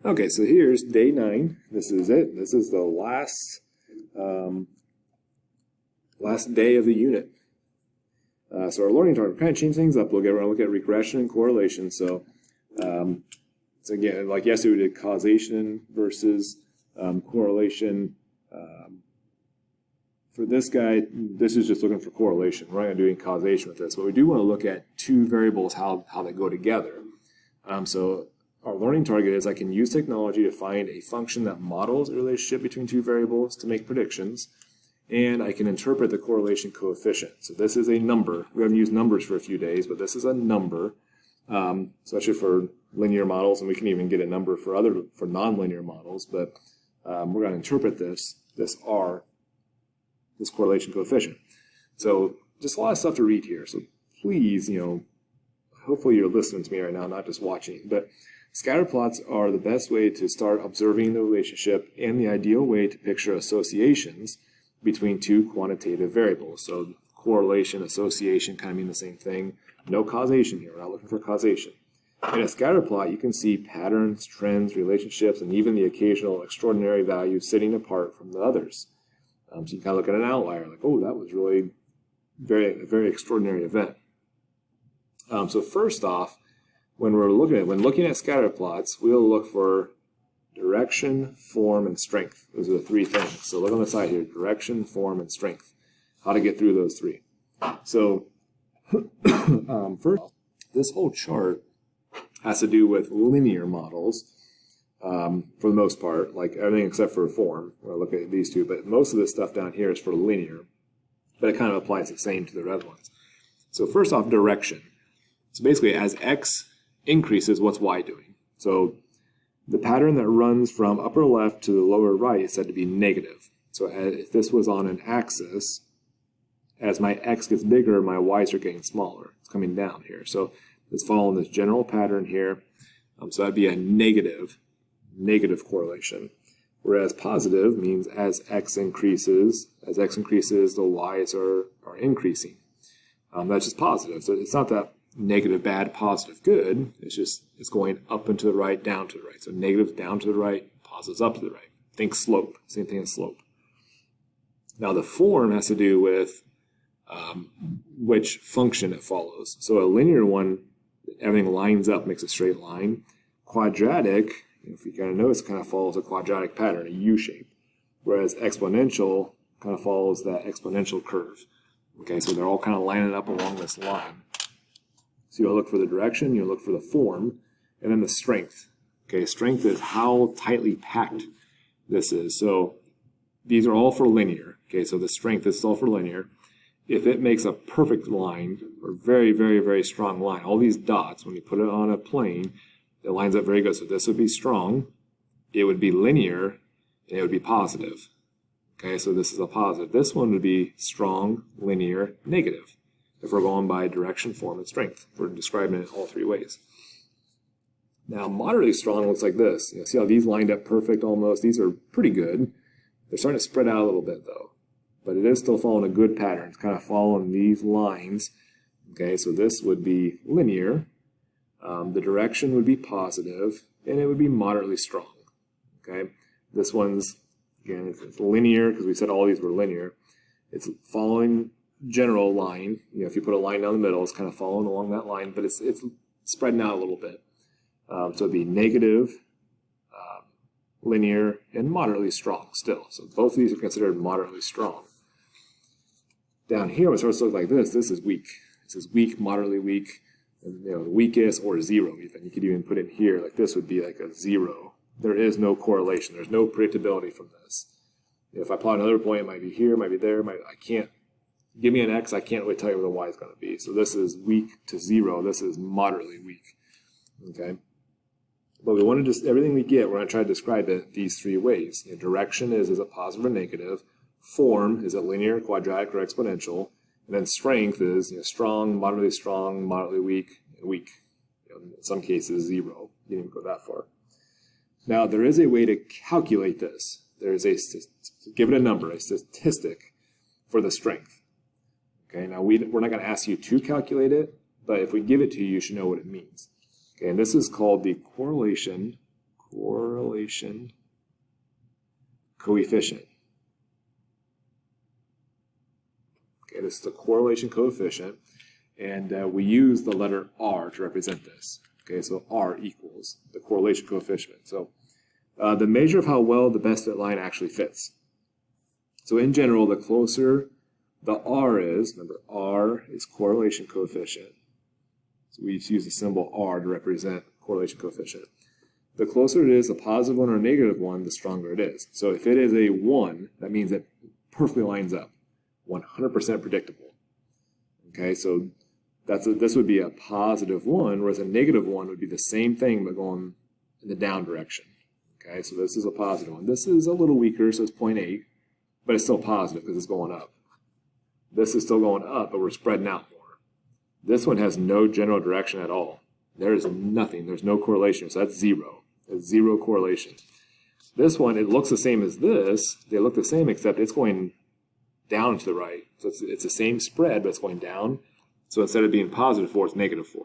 Okay, so here's day 9. This is it. This is the last day of the unit. So our learning target, kind of change things up. We're going to look at regression and correlation. So again, like yesterday we did causation versus correlation. For this guy, this is just looking for correlation. We're not going to do any causation with this, but we do want to look at two variables, how they go together. So our learning target is I can use technology to find a function that models a relationship between two variables to make predictions, and I can interpret the correlation coefficient. So this is a number. We haven't used numbers for a few days, but this is a number, especially for linear models, and we can even get a number for nonlinear models. But we're going to interpret this R, this correlation coefficient. So just a lot of stuff to read here. So please, hopefully you're listening to me right now, not just watching. But scatter plots are the best way to start observing the relationship and the ideal way to picture associations between two quantitative variables. So correlation, association kind of mean the same thing. No causation here. We're not looking for causation. In a scatter plot, you can see patterns, trends, relationships, and even the occasional extraordinary value sitting apart from the others. So you kind of look at an outlier, like, oh, that was really a very extraordinary event. So first off, when looking at scatter plots, we'll look for direction, form, and strength. Those are the three things. So look on the side here, direction, form, and strength. How to get through those three. So first, this whole chart has to do with linear models for the most part, like everything except for form. We'll look at these two, but most of this stuff down here is for linear, but it kind of applies the same to the red ones. So first off, direction. So basically, as x increases, what's y doing? So the pattern that runs from upper left to the lower right is said to be negative. So if this was on an axis, as my x gets bigger, my y's are getting smaller. It's coming down here. So it's following this general pattern here. So that'd be a negative correlation. Whereas positive means as x increases, the y's are increasing. That's just positive. So it's not that negative bad, positive good. It's going up and to the right, down to the right. So negative down to the right, positives up to the right. Think slope. Same thing as slope. Now the form has to do with which function it follows. So a linear one, everything lines up, makes a straight line. Quadratic, if you kind of notice, kind of follows a quadratic pattern, a U shape. Whereas exponential kind of follows that exponential curve. Okay, so they're all kind of lining up along this line. So you'll look for the direction, you'll look for the form, and then the strength. Okay, strength is how tightly packed this is. So these are all for linear. Okay, so the strength is all for linear. If it makes a perfect line, or very, very, very strong line, all these dots, when you put it on a plane, it lines up very good. So this would be strong, it would be linear, and it would be positive. Okay, so this is a positive. This one would be strong, linear, negative. If we're going by direction, form, and strength. We're describing it all three ways. Now, moderately strong looks like this. See how these lined up perfect almost? These are pretty good. They're starting to spread out a little bit, though. But it is still following a good pattern. It's kind of following these lines. Okay, so this would be linear. The direction would be positive, and it would be moderately strong. Okay, this one's, again, it's linear because we said all these were linear. It's following general line. If you put a line down the middle, it's kind of following along that line, but it's spreading out a little bit. So it'd be negative, linear, and moderately strong still. So both of these are considered moderately strong. Down here, it starts to look like this. This is weak. This is weak, moderately weak, and, the weakest, or zero even. You could even put in here, like this would be like a 0. There is no correlation. There's no predictability from this. If I plot another point, it might be here, it might be there. I can't. Give me an x, I can't really tell you where the y is going to be. So this is weak to 0. This is moderately weak. Okay? But we want to just, everything we get, we're going to try to describe it these three ways. Direction is it positive or negative? Form, is it linear, quadratic, or exponential? And then strength is strong, moderately weak, and weak. In some cases, 0. You didn't even go that far. Now, there is a way to calculate this. There is give it a number, a statistic for the strength. Okay, now we're not going to ask you to calculate it, but if we give it to you, you should know what it means. Okay, and this is called the correlation correlation coefficient. Okay, this is the correlation coefficient, and we use the letter R to represent this. Okay, so R equals the correlation coefficient. So the measure of how well the best fit line actually fits. So in general, the closer the R is, remember R is correlation coefficient. So we use the symbol R to represent correlation coefficient. The closer it is, a positive one or a negative one, the stronger it is. So if it is a 1, that means it perfectly lines up, 100% predictable. Okay, so this would be a positive 1, whereas a negative 1 would be the same thing but going in the down direction. Okay, so this is a positive one. This is a little weaker, so it's 0.8, but it's still positive because it's going up. This is still going up, but we're spreading out more. This one has no general direction at all. There is nothing. There's no correlation, so that's 0. It's 0 correlation. This one, it looks the same as this. They look the same, except it's going down to the right. So it's the same spread, but it's going down. So instead of being positive 4, it's negative 4.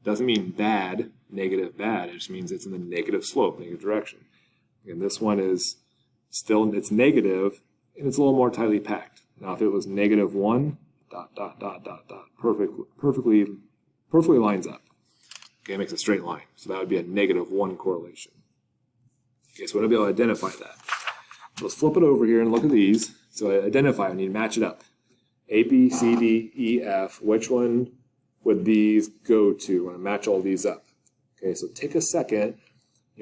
Doesn't mean bad, negative, bad. It just means it's in the negative slope, negative direction. And this one is still, it's negative, and it's a little more tightly packed. Now, if it was negative 1, ... perfectly lines up. Okay, it makes a straight line. So that would be a negative 1 correlation. Okay, so we'll be able to identify that. So let's flip it over here and look at these. So identify, we need to match it up. A, B, C, D, E, F. Which one would these go to? We're going to match all these up. Okay, so take a second.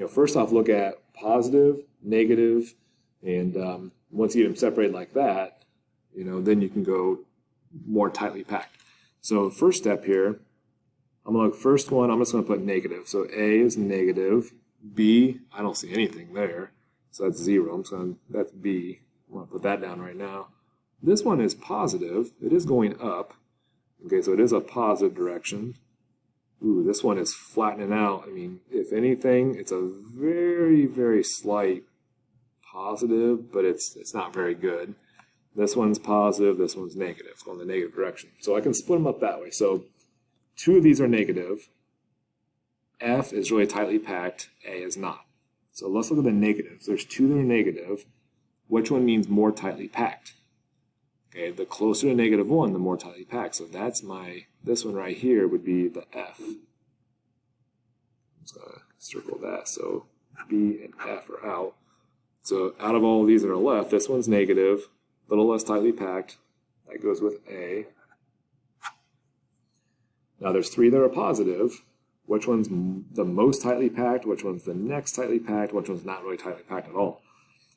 First off, look at positive, negative, and once you get them separated like that, then you can go more tightly packed. So first step here, I'm going to look first one, I'm just going to put negative. So A is negative, B, I don't see anything there. So that's 0. That's B. I'm going to put that down right now. This one is positive. It is going up. Okay, so it is a positive direction. Ooh, this one is flattening out. I mean, if anything, it's a very, very slight positive, but it's not very good. This one's positive, this one's negative. It's going in the negative direction. So I can split them up that way. So 2 of these are negative. F is really tightly packed. A is not. So let's look at the negatives. There's 2 that are negative. Which one means more tightly packed? Okay, the closer to negative 1, the more tightly packed. So that's this one right here would be the F. I'm just going to circle that. So B and F are out. So out of all these that are left, this one's negative, a little less tightly packed. That goes with A. Now there's 3 that are positive. Which one's the most tightly packed? Which one's the next tightly packed? Which one's not really tightly packed at all?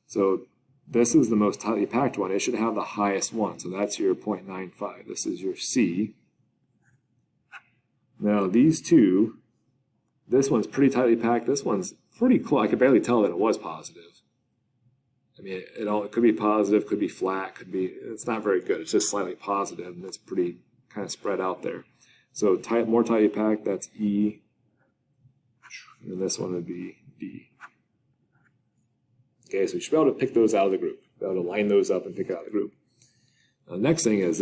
So this is the most tightly packed one. It should have the highest one. So that's your 0.95. This is your C. Now these 2, this one's pretty tightly packed. This one's pretty close. I could barely tell that it was positive. I mean, it could be positive, could be flat, it's not very good. It's just slightly positive, and it's pretty kind of spread out there. So more tightly packed, that's E. And this one would be D. Okay, so you should be able to pick those out of the group. Be able to line those up and pick out of the group. Now, the next thing is,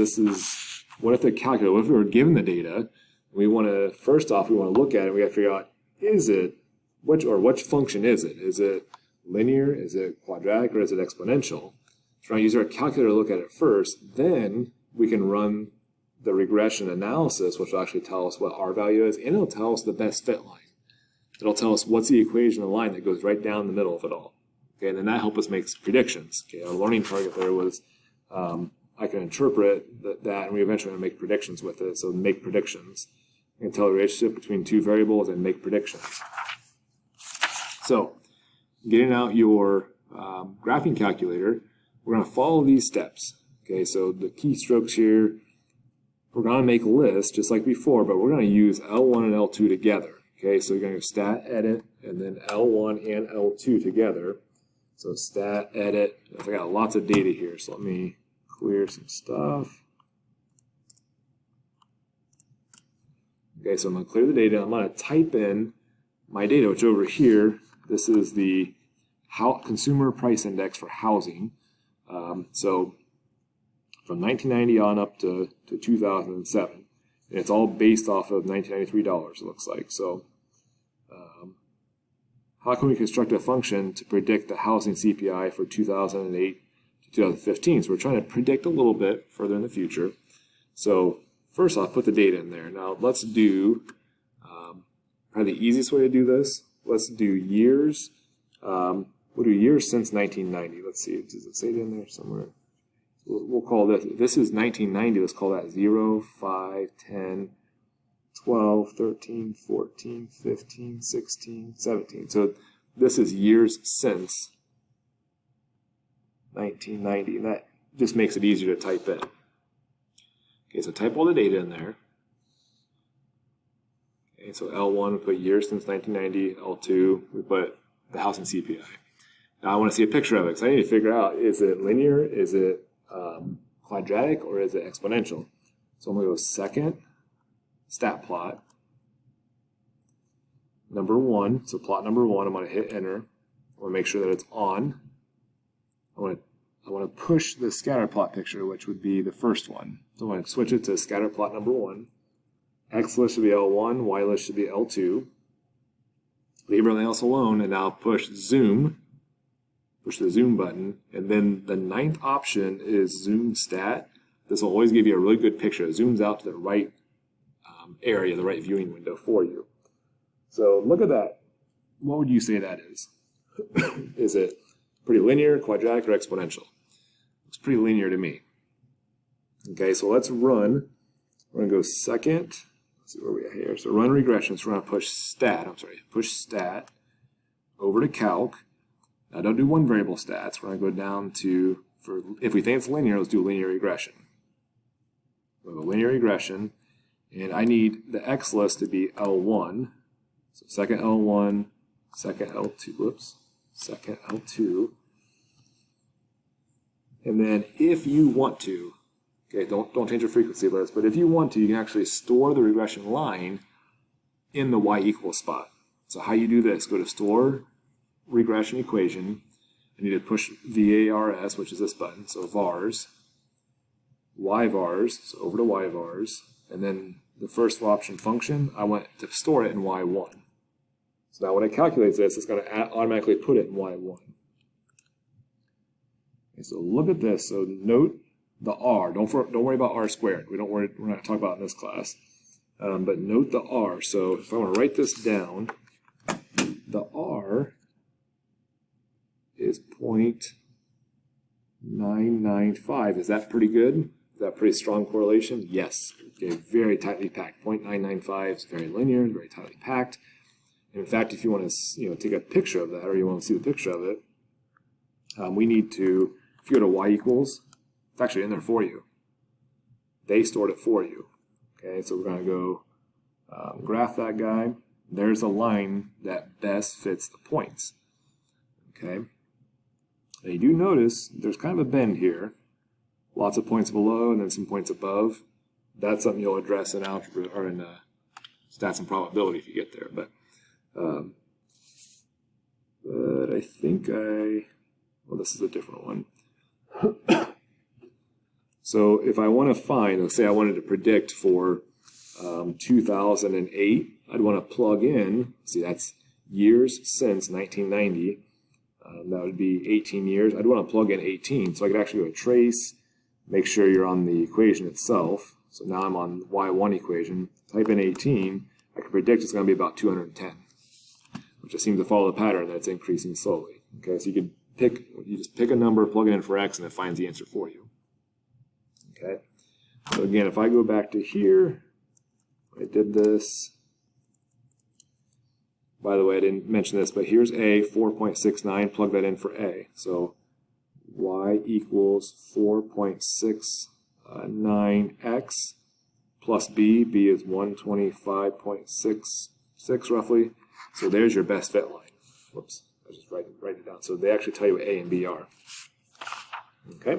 what if we were given the data, first off, we want to look at it, we got to figure out, which function is it? Is it linear, is it quadratic, or is it exponential? So we're going to use our calculator to look at it first, then we can run the regression analysis, which will actually tell us what our value is, and it'll tell us the best fit line. It'll tell us what's the equation of the line that goes right down the middle of it all. Okay, and then that helps us make predictions. Okay, our learning target there was, I can interpret that, and we eventually want to make predictions with it. So make predictions. You can tell the relationship between 2 variables and make predictions. So, getting out your graphing calculator, we're going to follow these steps. Okay, so the keystrokes here, we're going to make a list just like before, but we're going to use L1 and L2 together. Okay, so you're going to stat edit and then L1 and L2 together. So stat edit. I got lots of data here, so let me clear some stuff. Okay, so I'm going to clear the data. I'm going to type in my data, which over here, this is the consumer price index for housing. So from 1990 on up to 2007. And it's all based off of $1993, it looks like. So how can we construct a function to predict the housing CPI for 2008 to 2015? So we're trying to predict a little bit further in the future. So first I'll put the data in there. Now let's do, probably the easiest way to do this, let's do years. We'll do years since 1990. Let's see, does it say it in there somewhere? We'll call this is 1990, let's call that 0, 5, 10, 12, 13, 14, 15, 16, 17. So this is years since 1990, and that just makes it easier to type in. Okay, so type all the data in there. Okay, so L1, we put years since 1990, L2, we put the housing CPI. Now I want to see a picture of it, because I need to figure out, is it linear, is it quadratic, or is it exponential? So I'm going to go second, stat plot, number 1, so plot number 1, I'm going to hit enter. I want to make sure that it's on. I want to push the scatter plot picture, which would be the first one. So I'm going to switch it to scatter plot number 1. X list should be L1, Y list should be L2. Leave everything else alone, and now push zoom. Push the zoom button, and then the 9th option is zoom stat. This will always give you a really good picture. It zooms out to the right area, the right viewing window for you. So look at that. What would you say that is? Is it pretty linear, quadratic, or exponential? It's pretty linear to me. Okay, so let's run. We're going to go second. Let's see where we are here. So run regression. So we're going to push stat over to calc. Now don't do one variable stats. We're going to go down to, if we think it's linear, let's do linear regression. We'll go linear regression, and I need the X list to be L1. So second L1, second L2, whoops, second L2. And then if you want to, okay, don't change your frequency list, but if you want to, you can actually store the regression line in the y equals spot. So how you do this, go to store regression equation. I need to push VARS, which is this button, so vars, yvars, so over to yvars, and then the first option function, I want to store it in y1. So now when it calculates this, it's going to automatically put it in y1. Okay, so look at this. So note the r. Don't worry about r squared. We're not talking about it in this class. But note the r. So if I want to write this down, the r is 0.995. Is that pretty good? Is that pretty strong correlation? Yes. Okay, very tightly packed. 0.995 is very linear, very tightly packed. And in fact, if you want to take a picture of that, or you want to see the picture of it, we need to, if you go to y equals, it's actually in there for you. They stored it for you. Okay, so we're going to go graph that guy. There's a line that best fits the points. Okay. Now you do notice there's kind of a bend here. Lots of points below and then some points above. That's something you'll address in algebra or in stats and probability if you get there. But I think well, this is a different one. So if I want to find, let's say I wanted to predict for 2008, I'd want to plug in, see that's years since 1990, that would be 18 years. I'd want to plug in 18, so I could actually go to trace, make sure you're on the equation itself. So now I'm on the y1 equation, type in 18, I can predict it's going to be about 210, which just seems to follow the pattern that it's increasing slowly. Okay, so you just pick a number, plug it in for x, and it finds the answer for you. Okay, so again, if I go back to here, I did this. By the way, I didn't mention this, but here's A, 4.69, plug that in for A. So y equals 4.69x plus B. B is 125.66 roughly. So there's your best fit line. Whoops, I just write it down. So they actually tell you what A and B are. Okay,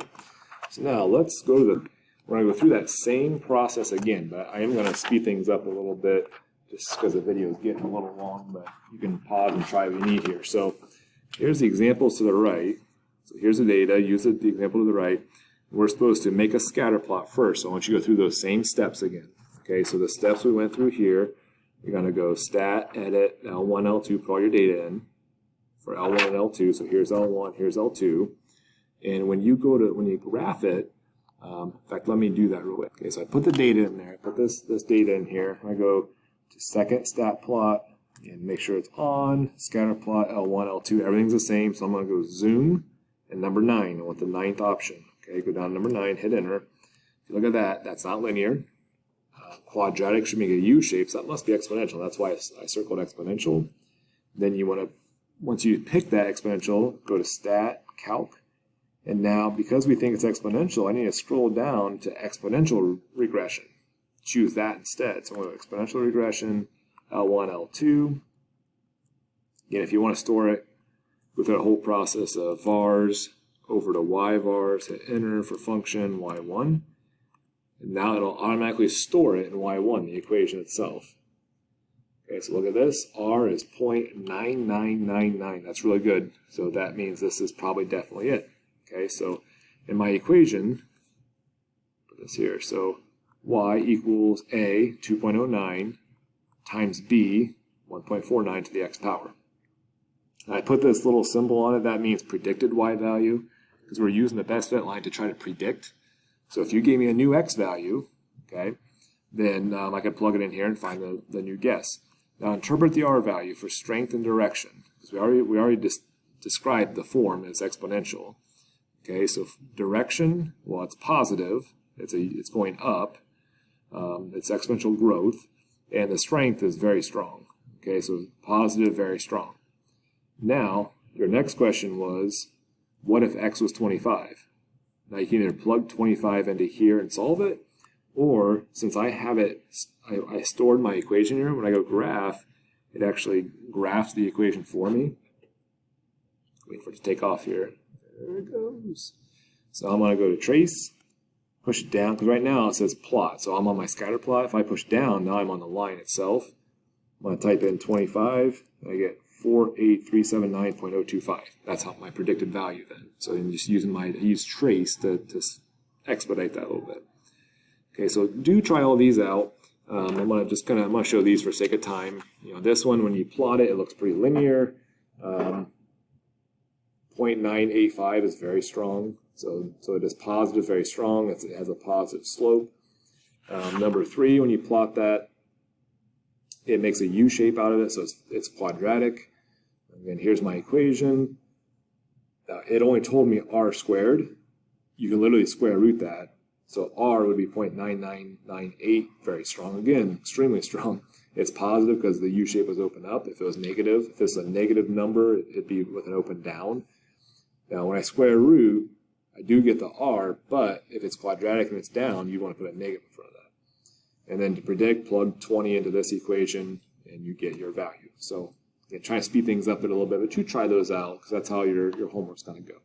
so now let's go to we're going to go through that same process again, but I am going to speed things up a little bit just because the video is getting a little long, but you can pause and try what you need here. So here's the examples to the right. So here's the data, use the example to the right. We're supposed to make a scatter plot first, so I want you to go through those same steps again. Okay, so the steps we went through here, you're going to go stat, edit, L1, L2, put all your data in. for L1 and L2. So here's L1, here's L2. And when you graph it, in fact, let me do that real quick. Okay, so I put the data in there. I put this data in here. I go to second stat plot and make sure it's on. Scatter plot, L1, L2, everything's the same. So I'm going to go zoom and number 9. I want the 9th option. Okay, go down to number 9, hit enter. If you look at that, that's not linear. Quadratic should make a U shape, so that must be exponential. That's why I circled exponential. Then you want to, once you pick that exponential, go to stat, calc. And now, because we think it's exponential, I need to scroll down to exponential regression. Choose that instead. So I'm going to exponential regression, L1, L2. Again, if you want to store it with a whole process of vars, over to y vars, hit enter for function y1. And now it'll automatically store it in y1, the equation itself. Okay, so look at this. R is 0.9999. That's really good. So that means this is probably definitely it. Okay, so in my equation, put this here. So y equals a, 2.09, times b, 1.49 to the x power. And I put this little symbol on it. That means predicted y value, because we're using the best fit line to try to predict. So if you gave me a new x value, okay, then I could plug it in here and find the new guess. Now interpret the r value for strength and direction, because we already described the form as exponential. Okay, so direction, well, it's positive. It's going up. It's exponential growth, and the strength is very strong. Okay, so positive, very strong. Now, your next question was, what if x was 25? Now you can either plug 25 into here and solve it, or since I have it, I stored my equation here. When I go graph, it actually graphs the equation for me. Wait for it to take off here. There it goes. So I'm going to go to trace, push it down, because right now it says plot. So I'm on my scatter plot. If I push down, now I'm on the line itself. I'm going to type in 25, and I get 48379.025. That's how my predicted value then. So I'm just using I use trace to expedite that a little bit. Okay, so do try all these out. I'm going to show these for sake of time. You know, this one, when you plot it, it looks pretty linear. 0.985 is very strong. So it is positive, very strong. It has a positive slope. Number 3, when you plot that, it makes a U shape out of it, so it's quadratic. And then here's my equation. It only told me r squared. You can literally square root that. So r would be 0.9998, very strong. Again, extremely strong. It's positive because the U shape was open up. If it was negative, if it's a negative number, it'd be with an open down. Now, when I square root, I do get the r, but if it's quadratic and it's down, you want to put a negative in front of that. And then to predict, plug 20 into this equation, and you get your value. So again, try to speed things up a little bit, but you try those out, because that's how your homework's going to go.